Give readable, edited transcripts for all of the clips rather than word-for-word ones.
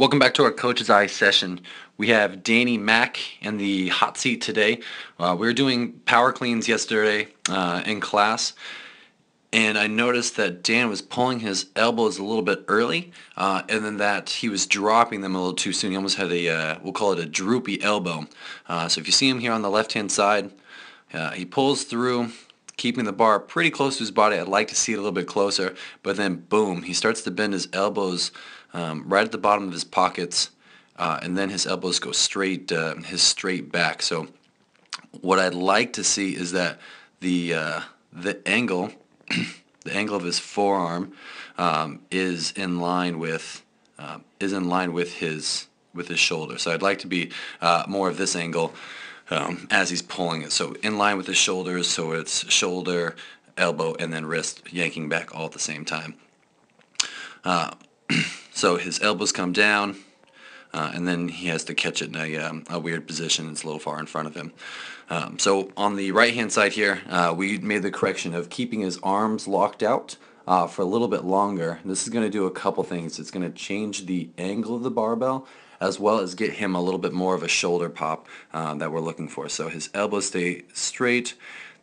Welcome back to our Coach's Eye session. We have Danny Mack in the hot seat today. We were doing power cleans yesterday in class, and I noticed that Dan was pulling his elbows a little bit early, and then that he was dropping them a little too soon. He almost had a, we'll call it a droopy elbow. So if you see him here on the left-hand side, he pulls through, keeping the bar pretty close to his body. I'd like to see it a little bit closer, but then boom, he starts to bend his elbows right at the bottom of his pockets, and then his elbows go straight, his straight back. So what I'd like to see is that the angle, the angle of his forearm is in line with his shoulder. So I'd like to be more of this angle as he's pulling it. So in line with his shoulders, so it's shoulder, elbow, and then wrist yanking back all at the same time. So his elbows come down, and then he has to catch it in a weird position. It's a little far in front of him. So on the right-hand side here, we made the correction of keeping his arms locked out for a little bit longer. This is going to do a couple things. It's going to change the angle of the barbell, as well as get him a little bit more of a shoulder pop that we're looking for. So his elbows stay straight.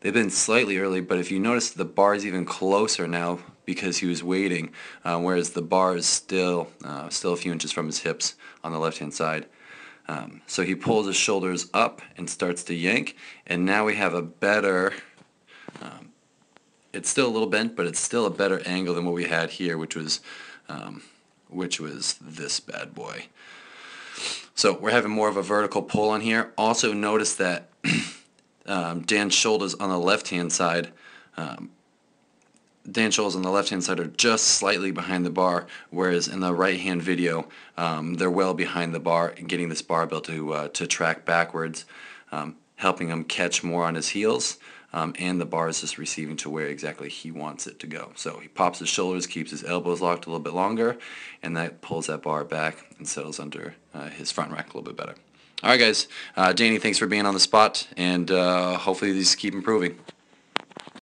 They've been slightly early, but if you notice, the bar is even closer now because he was waiting, whereas the bar is still a few inches from his hips on the left-hand side. So he pulls his shoulders up and starts to yank, and now we have a better, it's still a little bent, but it's still a better angle than what we had here, which was this bad boy. So we're having more of a vertical pull on here. Also notice that Dan's shoulders on the left-hand side, are just slightly behind the bar, whereas in the right-hand video, they're well behind the bar and getting this barbell to track backwards, helping him catch more on his heels, and the bar is just receiving to where exactly he wants it to go. So he pops his shoulders, keeps his elbows locked a little bit longer, and that pulls that bar back and settles under his front rack a little bit better. All right, guys. Danny, thanks for being on the spot, and hopefully these keep improving.